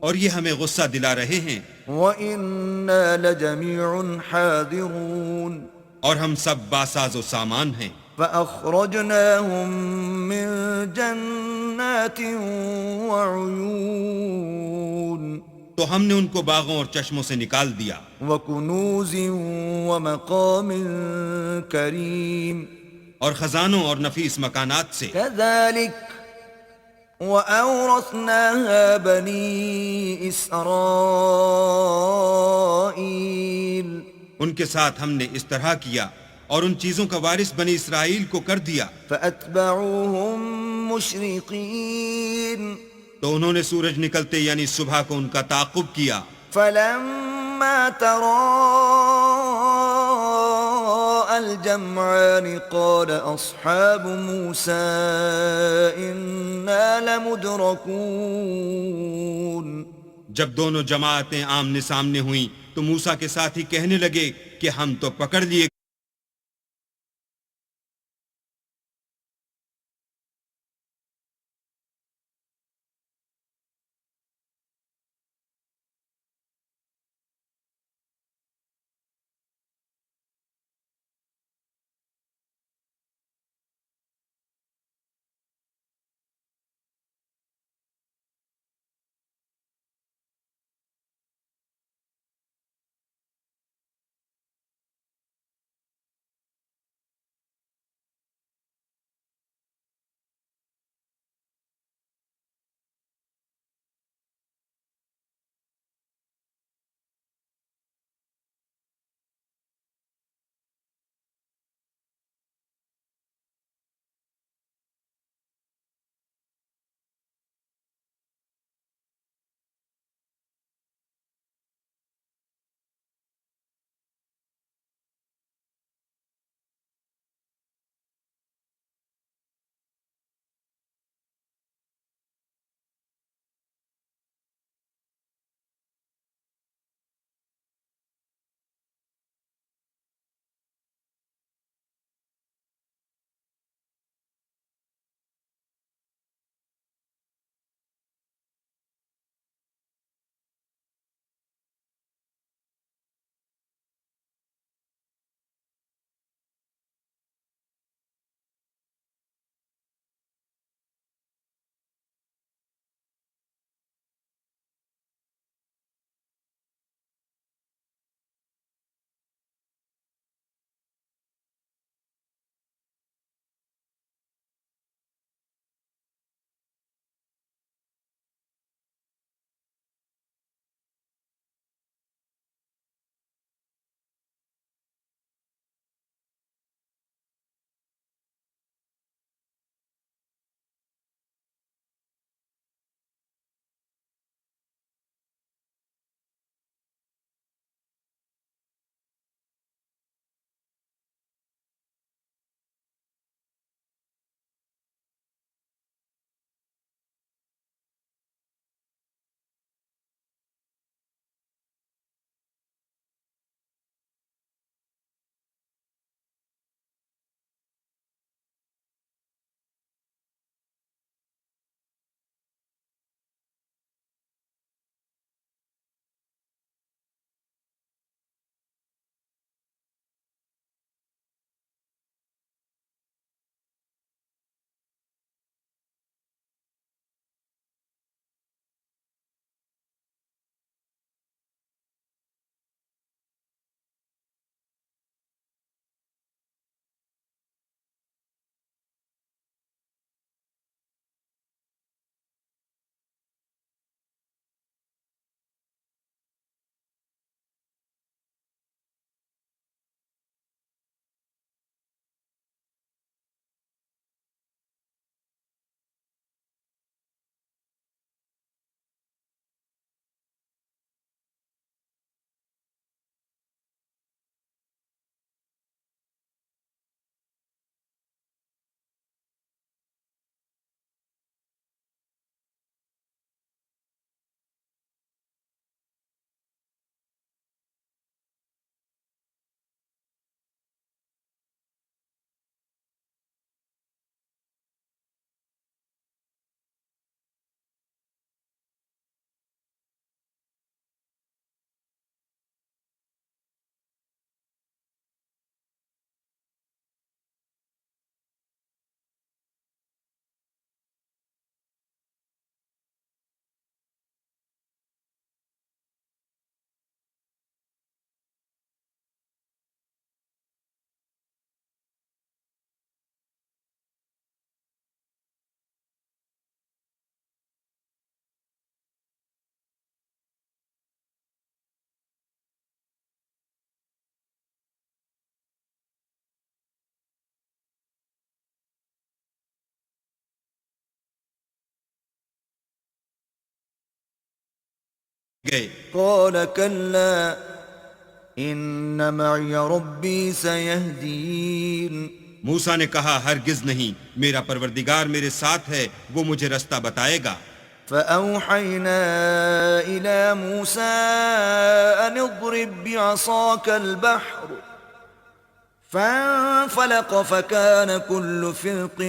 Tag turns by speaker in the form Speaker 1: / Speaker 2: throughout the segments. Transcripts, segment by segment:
Speaker 1: اور یہ ہمیں غصہ دلا رہے ہیں،
Speaker 2: وَإِنَّا لَجَمِيعٌ حَاذِرُونَ
Speaker 1: اور ہم سب باساز و سامان ہیں۔
Speaker 2: فَأَخْرَجْنَاهُم مِّن جَنَّاتٍ وَعُيُونٍ
Speaker 1: تو ہم نے ان کو باغوں اور چشموں سے نکال دیا،
Speaker 2: وَكُنُوزٍ وَمَقَامٍ كَرِيمٍ
Speaker 1: اور خزانوں اور نفیس مکانات سے۔
Speaker 2: كَذَلِكَ وَأَوْرَثْنَاهَا بَنِي إِسْرَائِيلَ
Speaker 1: ان کے ساتھ ہم نے اس طرح کیا اور ان چیزوں کا وارث بنی اسرائیل کو کر دیا۔
Speaker 2: فَأَتْبَعُوهُم مُّشْرِقِينَ
Speaker 1: تو انہوں نے سورج نکلتے یعنی صبح کو ان کا تعاقب کیا۔
Speaker 2: فَلَمَّا تَرَاءَى الْجَمْعَانِ قَالَ أَصْحَابُ مُوسَىٰ إِنَّا لَمُدْرَكُونَ
Speaker 1: جب دونوں جماعتیں آمنے سامنے ہوئیں تو موسیٰ کے ساتھی کہنے لگے کہ ہم تو پکڑ لیے گئے۔
Speaker 2: قال كلا إن معي ربي سيهدين
Speaker 1: موسیٰ نے کہا ہرگز نہیں، میرا پروردگار میرے ساتھ ہے، وہ مجھے رستہ بتائے گا۔
Speaker 2: فأوحينا إلى موسى أن اضرب بعصاك البحر فانفلق فكان كل فرق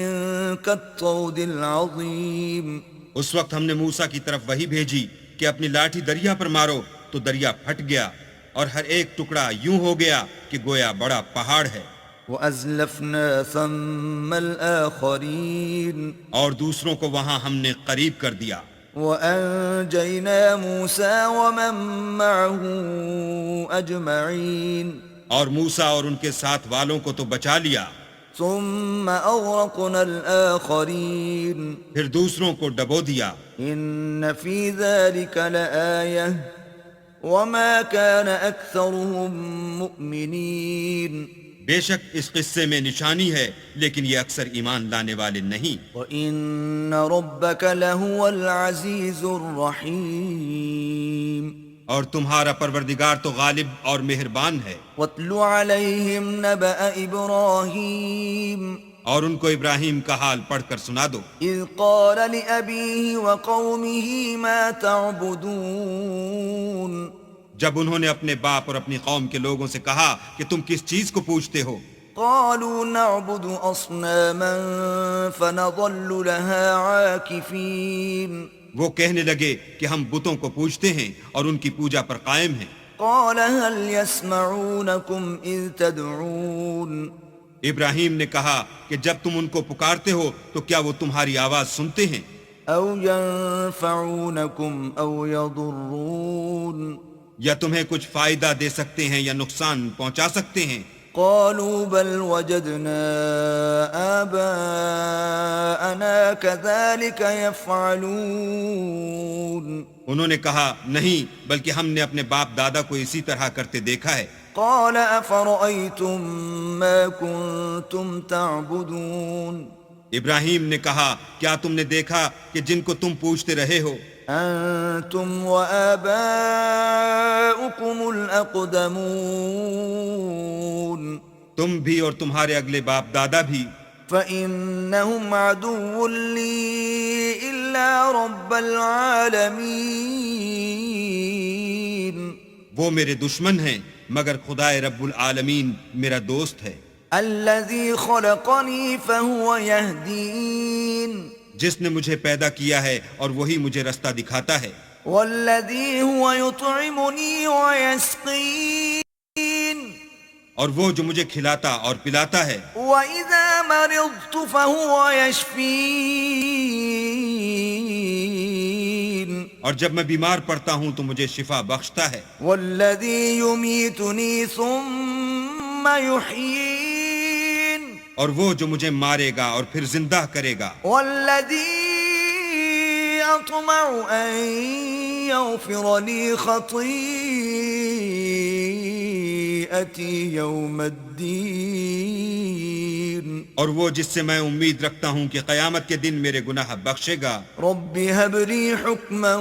Speaker 2: كالطود العظيم۔
Speaker 1: اس وقت ہم نے موسیٰ کی طرف وحی بھیجی کہ اپنی لاٹھی دریا پر مارو، تو دریا پھٹ گیا اور ہر ایک ٹکڑا یوں ہو گیا کہ گویا بڑا پہاڑ ہے۔
Speaker 2: وَأَزْلَفْنَا ثَمَّ الْآخَرِينَ
Speaker 1: اور دوسروں کو وہاں ہم نے قریب کر دیا۔
Speaker 2: وَأَنْجَيْنَا مُوسَى وَمَن مَّعَهُ أَجْمَعِينَ
Speaker 1: اور موسیٰ اور ان کے ساتھ والوں کو تو بچا لیا،
Speaker 2: ثُمَّ أَغْرَقْنَا الْآخَرِينَ
Speaker 1: پھر دوسروں کو ڈبو دیا۔
Speaker 2: إِنَّ فِي ذَلِكَ لَآيَةً وَمَا كَانَ أَكْثَرُهُم مُؤْمِنِينَ
Speaker 1: بے شک اس قصے میں نشانی ہے، لیکن یہ اکثر ایمان لانے والے نہیں۔
Speaker 2: وَإِنَّ رَبَّكَ لَهُوَ الْعَزِيزُ الرَّحِيمُ
Speaker 1: اور تمہارا پروردگار تو غالب اور مہربان ہے۔
Speaker 2: وَاتْلُ عَلَيْهِمْ نَبَأَ إِبْرَاهِيمَ
Speaker 1: اور ان کو ابراہیم کا حال پڑھ کر سنا دو،
Speaker 2: إِذْ قَالَ لِأَبِيهِ وَقَوْمِهِ مَا تَعْبُدُونَ
Speaker 1: جب انہوں نے اپنے باپ اور اپنی قوم کے لوگوں سے کہا کہ تم کس چیز کو پوچھتے ہو؟
Speaker 2: قَالُوا نَعْبُدُ أَصْنَامًا فَنَظَلُّ لَهَا عَاكِفِينَ
Speaker 1: وہ کہنے لگے کہ ہم بتوں کو پوجتے ہیں اور ان کی پوجا پر قائم ہیں۔
Speaker 2: قَالَ هَلْ يَسْمَعُونَكُمْ إِذْ تَدْعُونَ
Speaker 1: ابراہیم نے کہا کہ جب تم ان کو پکارتے ہو تو کیا وہ تمہاری آواز سنتے ہیں؟
Speaker 2: أَوْ يَنفَعُونَكُمْ أَوْ يَضُرُّونَ
Speaker 1: یا تمہیں کچھ فائدہ دے سکتے ہیں یا نقصان پہنچا سکتے ہیں؟
Speaker 2: قالوا بل وجدنا آباءنا كذلك يفعلون
Speaker 1: انہوں نے کہا نہیں، بلکہ ہم نے اپنے باپ دادا کو اسی طرح کرتے دیکھا ہے۔
Speaker 2: قال أفرأيتم ما كنتم تعبدون
Speaker 1: ابراہیم نے کہا کیا تم نے دیکھا کہ جن کو تم پوچھتے رہے ہو؟
Speaker 2: أنتم وآباؤكم الأقدمون
Speaker 1: تم بھی اور تمہارے اگلے باپ دادا بھی۔
Speaker 2: فإنهم عدو لي إلا رب العالمين
Speaker 1: وہ میرے دشمن ہیں مگر خدائے رب العالمین میرا دوست ہے۔
Speaker 2: الذي خلقني فهو يهدين
Speaker 1: جس نے مجھے پیدا کیا ہے اور وہی مجھے رستہ دکھاتا ہے۔
Speaker 2: والذي هو يطعمني ويسقين
Speaker 1: اور وہ جو مجھے کھلاتا اور پلاتا ہے۔
Speaker 2: وإذا مرضت فهو يشفين
Speaker 1: اور جب میں بیمار پڑتا ہوں تو مجھے شفا بخشتا ہے۔
Speaker 2: والذي يميتني ثم يحيين
Speaker 1: اور وہ جو مجھے مارے گا اور پھر زندہ کرے گا۔
Speaker 2: والذي أطمع أن يغفر لي خطيئتي يوم الدين
Speaker 1: اور وہ جس سے میں امید رکھتا ہوں کہ قیامت کے دن میرے گناہ بخشے گا۔
Speaker 2: رب هب لي حكما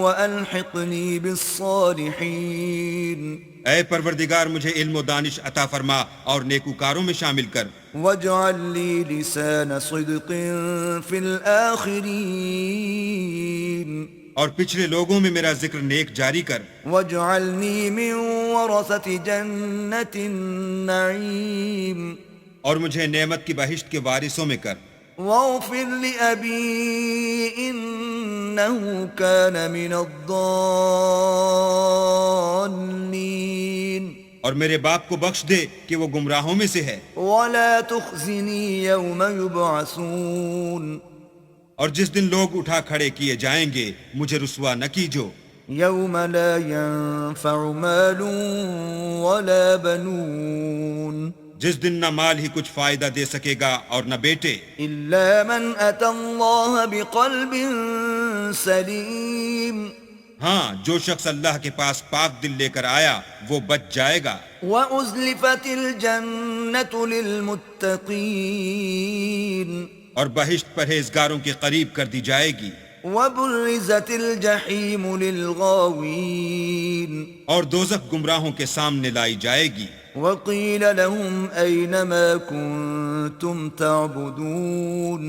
Speaker 2: وألحقني بالصالحين
Speaker 1: اے پروردگار مجھے علم و دانش عطا فرما اور نیکوکاروں میں شامل کر۔
Speaker 2: واجعل لي لسان صدق في الآخرين
Speaker 1: اور پچھلے لوگوں میں میرا ذکر نیک جاری کر۔
Speaker 2: واجعلني من ورثة جنة النعيم
Speaker 1: اور مجھے نعمت کی بہشت کے وارثوں میں کر۔
Speaker 2: واغفر لأبي إنه كان من الضالين
Speaker 1: اور میرے باپ کو بخش دے کہ وہ گمراہوں میں سے ہے۔
Speaker 2: ولا تخزني يوم يبعثون
Speaker 1: اور جس دن لوگ اٹھا کھڑے کیے جائیں گے مجھے رسوا نہ کیجو۔
Speaker 2: يوم لا ينفع مال ولا بنون
Speaker 1: جس دن نہ مال ہی کچھ فائدہ دے سکے گا اور نہ بیٹے،
Speaker 2: إلا من أتى الله بقلب سليم
Speaker 1: ہاں جو شخص اللہ کے پاس پاک دل لے کر آیا وہ بچ جائے گا۔
Speaker 2: وأزلفت الجنة للمتقين
Speaker 1: اور بہشت پرہیزگاروں کے قریب کر دی جائے گی۔
Speaker 2: وبرزت الجحیم للغاوین
Speaker 1: اور دوزخ گمراہوں کے سامنے لائی جائے گی.
Speaker 2: وقیل لهم این ما کنتم تعبدون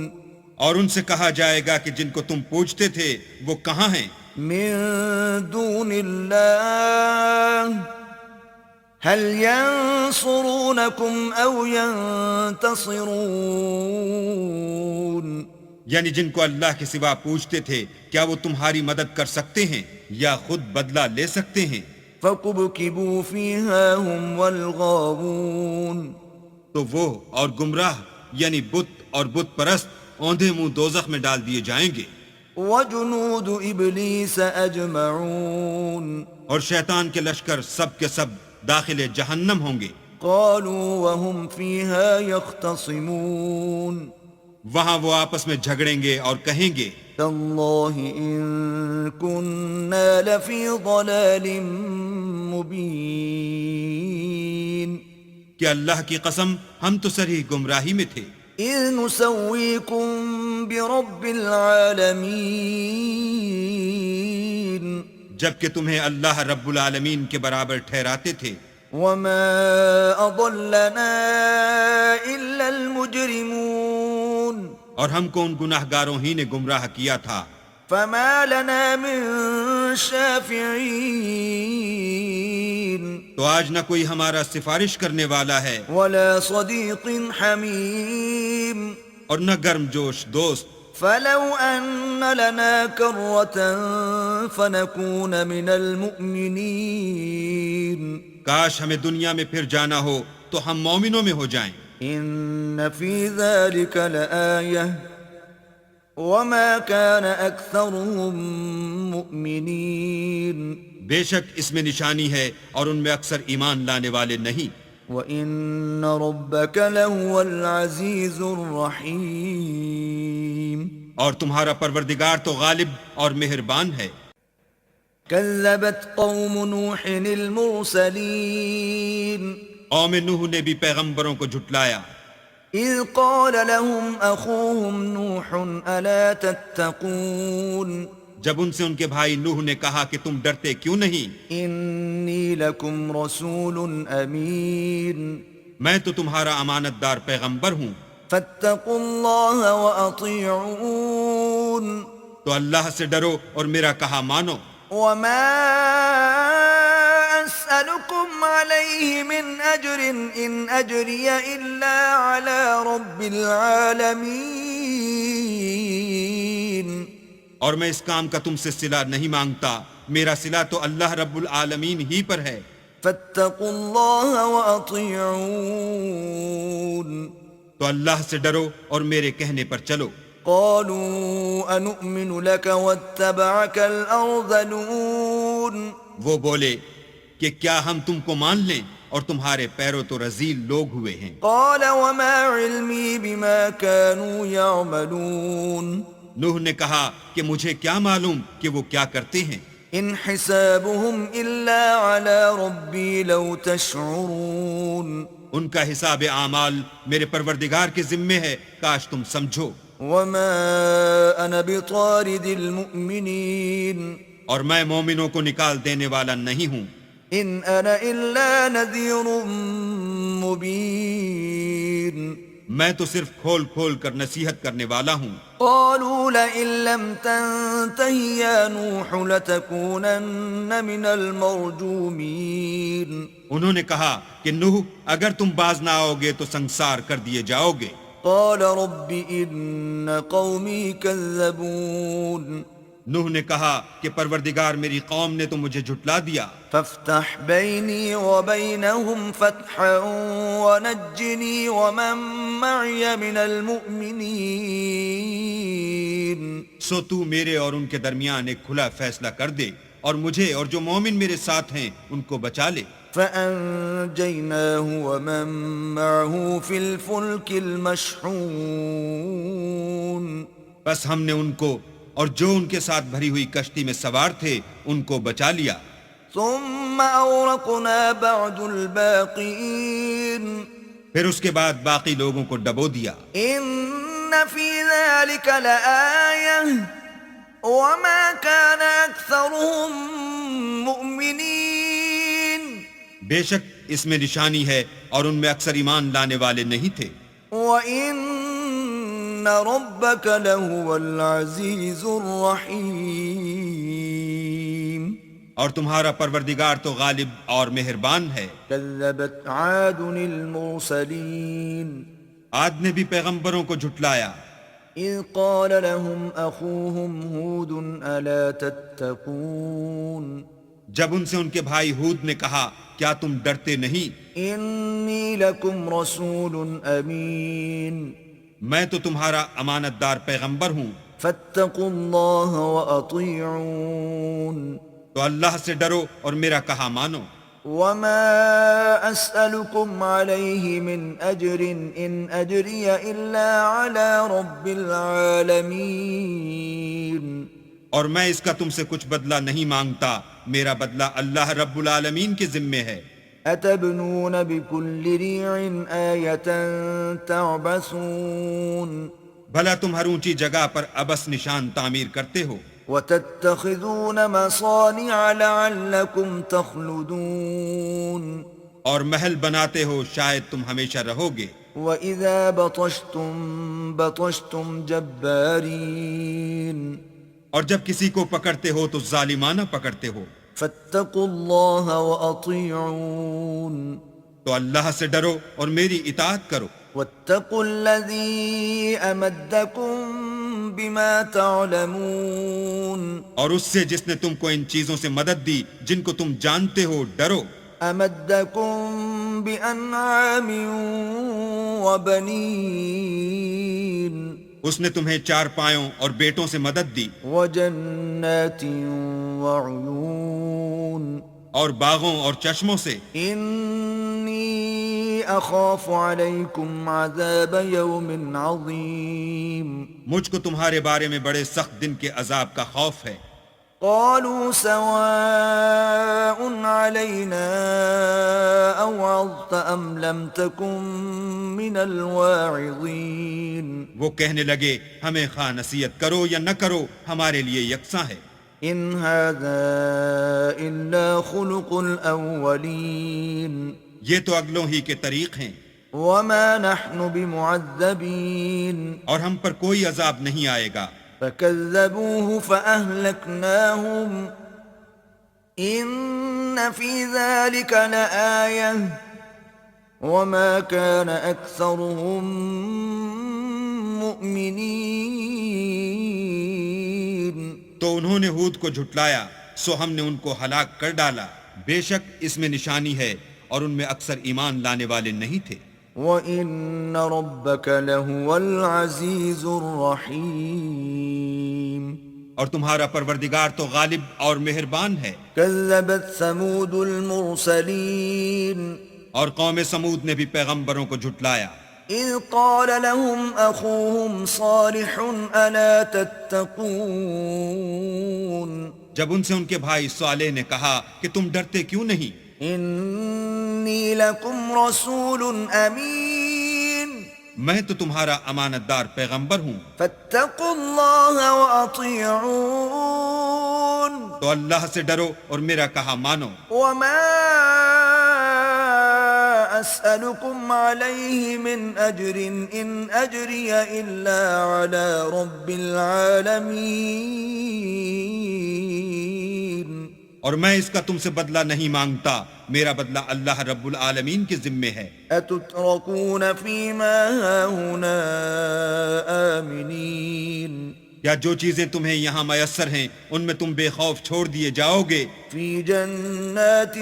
Speaker 1: اور ان سے کہا جائے گا کہ جن کو تم پوجتے تھے وہ کہاں ہیں؟
Speaker 2: من دون اللہ هل ينصرونكم او ينتصرون
Speaker 1: یعنی جن کو اللہ کے سوا پوجتے تھے کیا وہ تمہاری مدد کر سکتے ہیں یا خود بدلہ لے سکتے ہیں؟
Speaker 2: فَكُبْكِبُوا فِيهَا هُمْ وَالْغَاوُونَ
Speaker 1: تو وہ اور گمراہ یعنی بت اور بت پرست اوندھے منہ دوزخ میں ڈال دیے جائیں گے.
Speaker 2: وَجُنُودُ إِبْلِيسَ أَجْمَعُونَ
Speaker 1: اور شیطان کے لشکر سب کے سب داخل جہنم ہوں گے.
Speaker 2: قَالُوا وَهُمْ فِيهَا يَخْتَصِمُونَ
Speaker 1: وہاں وہ آپس میں جھگڑیں گے اور کہیں گے
Speaker 2: تَاللَّهِ إِن كُنَّا لَفِي ضَلَالٍ مُبِينٍ
Speaker 1: کہ اللہ کی قسم ہم تو صریح گمراہی میں تھے.
Speaker 2: إِذْ نُسَوِّيكُم بِرَبِّ الْعَالَمِينَ
Speaker 1: جبکہ تمہیں اللہ رب العالمین کے برابر ٹھہراتے تھے.
Speaker 2: وَمَا أَضَلَّنَا إِلَّا الْمُجْرِمُونَ
Speaker 1: اور ہم کو ان گناہگاروں ہی نے گمراہ کیا تھا.
Speaker 2: فَمَا لَنَا مِن شَافِعِينَ
Speaker 1: تو آج نہ کوئی ہمارا سفارش کرنے والا ہے
Speaker 2: وَلَا صَدِيقٍ حَمِيمٍ
Speaker 1: اور نہ گرم جوش دوست.
Speaker 2: فَلَوْ أَنَّ لَنَا كَرَّةً فَنَكُونَ مِنَ الْمُؤْمِنِينَ
Speaker 1: کاش ہمیں دنیا میں پھر جانا ہو تو ہم مومنوں میں ہو جائیں.
Speaker 2: إِنَّ فِي ذَلِكَ لَآيَةً وَمَا كَانَ أَكْثَرُهُم مُؤْمِنِينَ
Speaker 1: بے شک اس میں نشانی ہے اور ان میں اکثر ایمان لانے والے نہیں.
Speaker 2: وَإِنَّ رَبَّكَ لَهُوَ الْعَزِيزُ الرَّحِيمُ
Speaker 1: اور تمہارا پروردگار تو غالب اور مہربان ہے.
Speaker 2: كَذَّبَتْ قَوْمُ نُوحٍ الْمُرْسَلِينَ
Speaker 1: قوم نوح نے بھی پیغمبروں کو جھٹلایا.
Speaker 2: إِذْ قَالَ لَهُمْ أَخُوهُمْ نُوحٌ أَلَا تَتَّقُونَ
Speaker 1: جب ان سے ان کے بھائی نوح نے کہا کہ تم ڈرتے کیوں نہیں؟
Speaker 2: إِنِّي لَكُمْ رَسُولٌ أَمِينٌ
Speaker 1: میں تو تمہارا امانت دار پیغمبر ہوں.
Speaker 2: فَاتَّقُوا اللَّهَ وَأَطِيعُونَ
Speaker 1: تو اللہ سے ڈرو اور میرا کہا مانو.
Speaker 2: وَمَا أَسْأَلُكُمْ عَلَيْهِ مِنْ أَجْرٍ إِنْ أَجْرِيَ إِلَّا عَلَى رَبِّ الْعَالَمِينَ
Speaker 1: اور میں اس کام کا تم سے صلہ نہیں مانگتا، میرا صلہ تو اللہ رب العالمین ہی پر ہے.
Speaker 2: فَاتَّقُوا اللَّهَ وَأَطِيعُونَ
Speaker 1: تو اللہ سے ڈرو اور میرے کہنے پر چلو.
Speaker 2: قَالُوا أَنُؤْمِنُ لَكَ وَاتَّبَعَكَ الْأَرْذَلُونَ
Speaker 1: وہ بولے کہ کیا ہم تم کو مان لیں اور تمہارے پیرو تو رذیل لوگ ہوئے ہیں.
Speaker 2: قَالَ وَمَا عِلْمِي بِمَا كَانُوا يَعْمَلُونَ
Speaker 1: نوح نے کہا کہ مجھے کیا معلوم کہ وہ کیا کرتے ہیں.
Speaker 2: إِنْ حِسَابُهُمْ إِلَّا عَلَى رَبِّي لَوْ تَشْعُرُونَ
Speaker 1: ان کا حساب اعمال میرے پروردگار کے ذمے ہے، کاش تم سمجھو.
Speaker 2: وَمَا أَنَا بِطَارِدِ الْمُؤْمِنِينَ
Speaker 1: اور میں مومنوں کو نکال دینے والا نہیں ہوں.
Speaker 2: إِنْ أَنَا إِلَّا نَذِيرٌ مُبِينٌ
Speaker 1: میں تو صرف کھول کھول کر نصیحت کرنے والا ہوں.
Speaker 2: قَالُوا لَئِن لَّمْ تَنْتَهِ يَا نُوحُ لَتَكُونَنَّ مِنَ الْمَرْجُومِينَ
Speaker 1: انہوں نے کہا کہ نوح اگر تم باز نہ آؤ گے تو سنسار کر دیے جاؤ گے.
Speaker 2: قَالَ رَبِّ إِنَّ قَوْمِي كَذَّبُونَ
Speaker 1: نوح نے کہا کہ پروردگار میری قوم نے تو مجھے جھٹلا دیا.
Speaker 2: فَافْتَحْ بَيْنِي وَبَيْنَهُمْ فَتْحًا وَنَجِّنِي وَمَن مَّعِيَ مِنَ الْمُؤْمِنِينَ
Speaker 1: سو تو میرے اور ان کے درمیان ایک کھلا فیصلہ کر دے اور مجھے اور جو مومن میرے ساتھ ہیں ان کو بچا لے.
Speaker 2: فَأَنجَيْنَاهُ وَمَن مَّعَهُ فِي الْفُلْكِ الْمَشْحُونِ
Speaker 1: بس ہم نے ان کو اور جو ان کے ساتھ بھری ہوئی کشتی میں سوار تھے ان کو بچا لیا.
Speaker 2: ثُمَّ أَغْرَقْنَا بَعْدُ الْبَاقِينَ
Speaker 1: پھر اس کے بعد باقی لوگوں کو ڈبو دیا.
Speaker 2: إِنَّ فِي ذَلِكَ لَآيَةً وما كان أكثرهم مؤمنين
Speaker 1: بے شک اس میں نشانی ہے اور ان میں اکثر ایمان لانے والے نہیں تھے،
Speaker 2: وَإِنَّ رَبَّكَ لَهُوَ الْعَزِيزُ الرَّحِيمُ
Speaker 1: اور تمہارا پروردگار تو غالب اور مہربان ہے۔
Speaker 2: كذبت عاد المرسلين
Speaker 1: عاد نے بھی پیغمبروں کو جھٹلایا،
Speaker 2: إذ قال لهم أخوهم هود ألا تتقون
Speaker 1: جب ان سے ان کے بھائی ہود نے کہا کیا تم ڈرتے نہیں؟
Speaker 2: إني لكم رسول أمين
Speaker 1: میں تو تمہارا امانت دار پیغمبر ہوں،
Speaker 2: فاتقوا الله وأطيعون
Speaker 1: تو اللہ سے ڈرو اور میرا کہا مانو۔
Speaker 2: وما أسألكم عليه من أجر إن أجري إلا على رب العالمين
Speaker 1: اور میں اس کا تم سے کچھ بدلہ نہیں مانگتا، میرا بدلہ اللہ رب العالمین کے ذمے ہے۔
Speaker 2: أتبنون بكل ريع آية تعبثون
Speaker 1: بھلا تم ہر اونچی جگہ پر ابس نشان تعمیر کرتے ہو،
Speaker 2: وتتخذون مصانع لعلكم تخلدون
Speaker 1: اور محل بناتے ہو شاید تم ہمیشہ رہو گے۔
Speaker 2: وإذا بطشتم بطشتم جبارين
Speaker 1: اور جب کسی کو پکڑتے ہو تو ظالمانہ پکڑتے ہو،
Speaker 2: فاتقوا الله وأطيعون
Speaker 1: تو اللہ سے ڈرو اور میری اطاعت کرو۔
Speaker 2: واتقوا الذي أمدكم بما تعلمون
Speaker 1: اور اس سے جس نے تم کو ان چیزوں سے مدد دی جن کو تم جانتے ہو ڈرو۔
Speaker 2: أمدكم بأنعام وبنين
Speaker 1: اس نے تمہیں چار پایوں اور بیٹوں سے مدد دی،
Speaker 2: وجنات وعيون
Speaker 1: اور باغوں اور چشموں سے۔
Speaker 2: إني أخاف عليكم عذاب يوم عظيم
Speaker 1: مجھ کو تمہارے بارے میں بڑے سخت دن کے عذاب کا خوف ہے۔
Speaker 2: قالوا سواء علينا أوعظت أم لم تكن من الواعظين
Speaker 1: وہ کہنے لگے ہمیں خواہ نصیحت کرو یا نہ کرو ہمارے لیے یکساں ہے۔
Speaker 2: إن هذا إلا خلق الأولين
Speaker 1: یہ تو اگلوں ہی کے طریق ہیں،
Speaker 2: وما نحن بمعذبين
Speaker 1: اور ہم پر کوئی عذاب نہیں آئے گا۔
Speaker 2: فكذبوه فأهلكناهم إن في ذلك لآية وما كان أكثرهم مؤمنين
Speaker 1: تو انہوں نے ہود کو جھٹلایا سو ہم نے ان کو ہلاک کر ڈالا، بے شک اس میں نشانی ہے اور ان میں اکثر ایمان لانے والے نہیں تھے۔
Speaker 2: وَإِنَّ رَبَّكَ لَهُوَ الْعَزِيزُ الرَّحِيمُ
Speaker 1: اور تمہارا پروردگار تو غالب اور مہربان ہے۔
Speaker 2: كذبت ثمود المرسلين
Speaker 1: اور قوم سمود نے بھی پیغمبروں کو جھٹلایا،
Speaker 2: إذ قال لهم أخوهم صالح ألا تتقون
Speaker 1: جب ان سے ان کے بھائی صالح نے کہا کہ تم ڈرتے کیوں نہیں؟
Speaker 2: إني لكم رسول أمين
Speaker 1: میں تو تمہارا امانت دار پیغمبر ہوں،
Speaker 2: فاتقوا الله وأطيعون
Speaker 1: تو اللہ سے ڈرو اور میرا کہا مانو۔
Speaker 2: وما أسألكم عليه من أجر إن أجري إلا على رب العالمين
Speaker 1: اور میں اس کا تم سے بدلہ نہیں مانگتا، میرا بدلہ اللہ رب العالمین کے ذمے ہے۔
Speaker 2: أتتركون فيما هاهنا آمنين
Speaker 1: کیا جو چیزیں تمہیں یہاں میسر ہیں ان میں تم بے خوف چھوڑ دیے جاؤ گے؟
Speaker 2: في جنات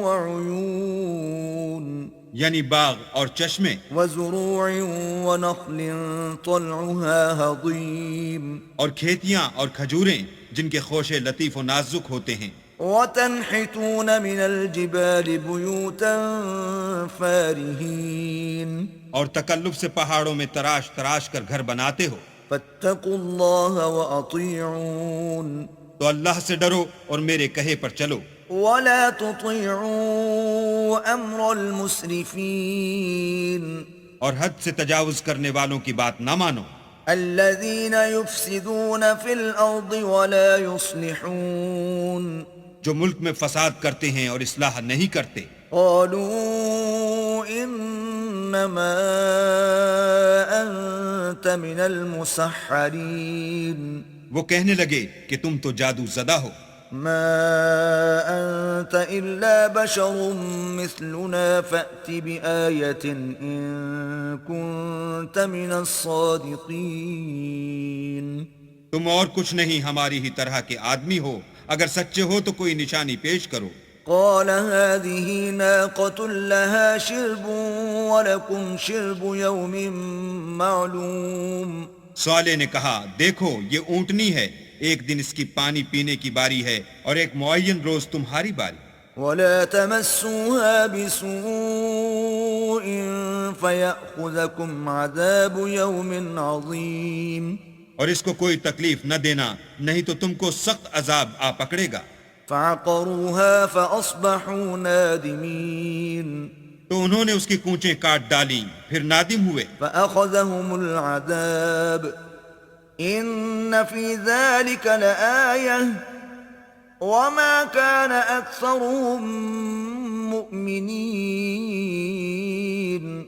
Speaker 2: وعيون
Speaker 1: یعنی باغ اور چشمے،
Speaker 2: وزروع ونخل طلعها هضيم
Speaker 1: اور کھیتیاں اور کھجوریں جن کے خوشے لطیف و نازک ہوتے ہیں،
Speaker 2: وتنحتون من الجبال بيوتا فارهين
Speaker 1: اور تکلف سے پہاڑوں میں تراش تراش کر گھر بناتے ہو،
Speaker 2: فاتقوا الله وأطيعون
Speaker 1: تو اللہ سے ڈرو اور میرے کہے پر چلو۔
Speaker 2: ولا تطيعوا أمر المسرفين
Speaker 1: اور حد سے تجاوز کرنے والوں کی بات نہ مانو۔
Speaker 2: الذين يفسدون في الأرض ولا يصلحون
Speaker 1: جو ملک میں فساد کرتے ہیں اور اصلاح نہیں کرتے.
Speaker 2: قالوا إنما أنت من المسحرين
Speaker 1: وہ کہنے لگے کہ تم تو جادو زدہ ہو.
Speaker 2: ما أنت إلا بشر مثلنا فأت بآية إن كنت من الصادقين.
Speaker 1: تم اور کچھ نہیں ہماری ہی طرح کے آدمی ہو، اگر سچے ہو تو کوئی نشانی پیش کرو.
Speaker 2: قال هذه ناقة لها شرب ولكم شرب يوم معلوم.
Speaker 1: صالح نے کہا دیکھو یہ اونٹنی ہے، ایک دن اس کی پانی پینے کی باری ہے اور ایک معین روز تمہاری باری.
Speaker 2: ولا تمسوها بسوء فيأخذكم عذاب يوم عظيم.
Speaker 1: اور اس کو کوئی تکلیف نہ دینا، نہیں تو تم کو سخت عذاب آ پکڑے گا.
Speaker 2: فعقروها فأصبحوا نادمين.
Speaker 1: تو انہوں نے اس کی کونچیں کاٹ ڈالیں، پھر نادم ہوئے.
Speaker 2: فأخذهم العذاب إن في ذلك لآية وما كان أكثرهم مؤمنين.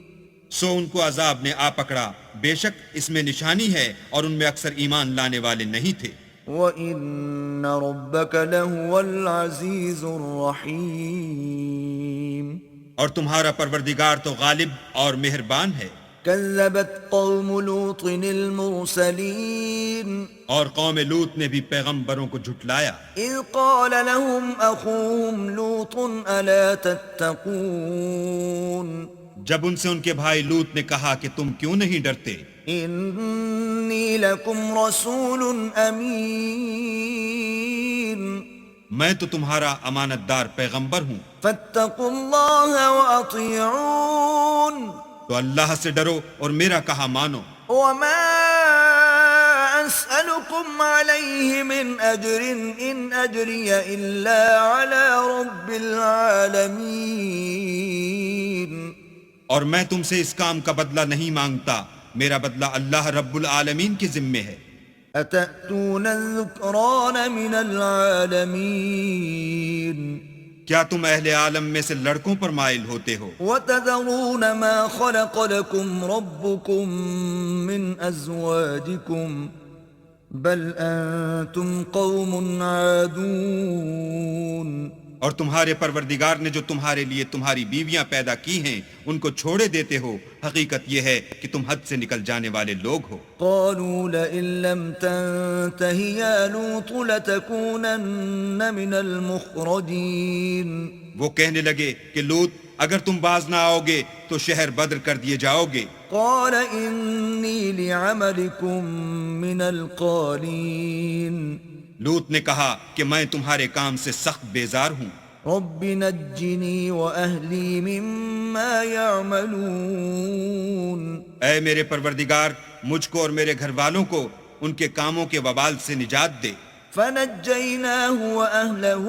Speaker 1: سو ان کو عذاب نے آ پکڑا، بے شک اس میں نشانی ہے اور ان میں اکثر ایمان لانے والے نہیں تھے.
Speaker 2: وَإِنَّ رَبَّكَ لَهُوَ الْعَزِيزُ الرَّحِيمُ.
Speaker 1: اور تمہارا پروردگار تو غالب اور مہربان ہے.
Speaker 2: كذبت قوم لوط المرسلين
Speaker 1: اور قوم لوط نے بھی پیغمبروں کو جھٹلایا.
Speaker 2: إذ قال لهم أخوهم لوط ألا تتقون.
Speaker 1: جب ان سے ان کے بھائی لوط نے کہا کہ تم کیوں نہیں ڈرتے؟
Speaker 2: إني لكم رسول أمين.
Speaker 1: میں تو تمہارا امانت دار پیغمبر ہوں،
Speaker 2: فاتقوا الله وأطيعون.
Speaker 1: تو اللہ سے ڈرو اور میرا کہا مانو.
Speaker 2: وما أسألكم عليه من أجر إن أجري إلا على رب العالمين.
Speaker 1: اور میں تم سے اس کام کا بدلہ نہیں مانگتا، میرا بدلہ اللہ رب العالمین کے ذمے ہے.
Speaker 2: أتأتون الذكران من العالمين.
Speaker 1: کیا تم اہل عالم میں سے لڑکوں پر مائل ہوتے ہو؟
Speaker 2: وتذرون ما خلق لكم ربكم من أزواجكم بل أنتم قوم عادون.
Speaker 1: اور تمہارے پروردگار نے جو تمہارے لیے تمہاری بیویاں پیدا کی ہیں ان کو چھوڑے دیتے ہو، حقیقت یہ ہے کہ تم حد سے نکل جانے والے لوگ ہو.
Speaker 2: قالوا لئن لم تنته يا لوط لتكونن من المخرجين.
Speaker 1: وہ کہنے لگے کہ لوط اگر تم باز نہ آؤ گے تو شہر بدر کر دیے جاؤ گے.
Speaker 2: قال إني لعملكم من القالين.
Speaker 1: لوط نے کہا کہ میں تمہارے کام سے سخت بیزار ہوں.
Speaker 2: رب نجني وأهلي مما يعملون.
Speaker 1: اے میرے پروردگار مجھ کو اور میرے گھر والوں کو ان کے کاموں کے وبال سے نجات دے.
Speaker 2: فنجيناه وأهله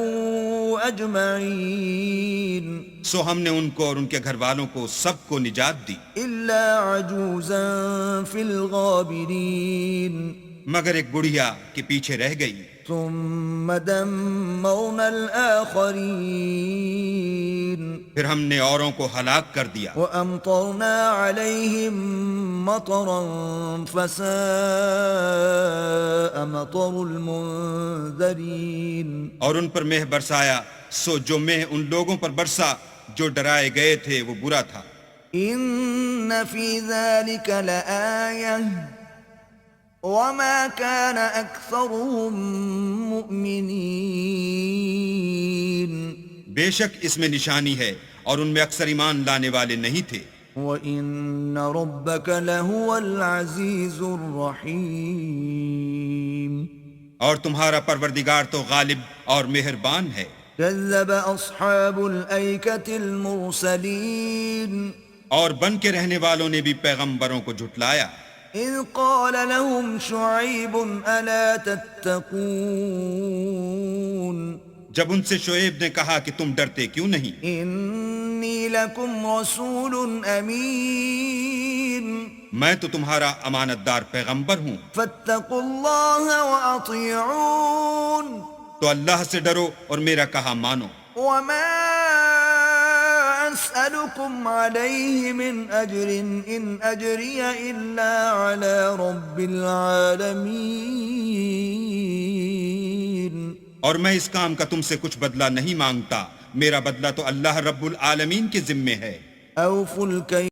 Speaker 2: أجمعين.
Speaker 1: سو ہم نے ان کو اور ان کے گھر والوں کو سب کو نجات دی،
Speaker 2: إلا عجوزا في الغابرين.
Speaker 1: مگر ایک بڑھیا کے پیچھے رہ گئی.
Speaker 2: ثم دمرنا الآخرين.
Speaker 1: پھر ہم نے اوروں کو ہلاک کر دیا.
Speaker 2: وأمطرنا عليهم مطرا فساء مطر المنذرين.
Speaker 1: اور ان پر مہ برسایا، سو جو مہ ان لوگوں پر برسا جو ڈرائے گئے تھے وہ برا تھا.
Speaker 2: إن في ذلك لآية وما كان أكثرهم مؤمنين.
Speaker 1: بے شک اس میں نشانی ہے اور ان میں اکثر ایمان لانے والے نہیں تھے.
Speaker 2: وَإِنَّ رَبَّكَ لَهُوَ الْعَزِيزُ الرَّحِيمُ.
Speaker 1: اور تمہارا پروردگار تو غالب اور مہربان ہے.
Speaker 2: كذب أصحاب الأيكة المرسلين.
Speaker 1: اور بن کے رہنے والوں نے بھی پیغمبروں کو جھٹلایا.
Speaker 2: إذ قال لهم شعيب ألا تتقون.
Speaker 1: جب ان سے شعیب نے کہا کہ تم ڈرتے کیوں نہیں؟
Speaker 2: إني إني لكم رسول أمين
Speaker 1: میں تو تمہارا امانت دار پیغمبر ہوں،
Speaker 2: فاتقوا الله وأطيعون
Speaker 1: تو اللہ سے ڈرو اور میرا کہا مانو۔
Speaker 2: وما أسألكم عليه من أجر إن أجري إلا على رب العالمين
Speaker 1: اور میں اس کام کا تم سے کچھ بدلہ نہیں مانگتا، میرا بدلہ تو اللہ رب العالمین کے ذمے ہے۔
Speaker 2: أوفوا الكيل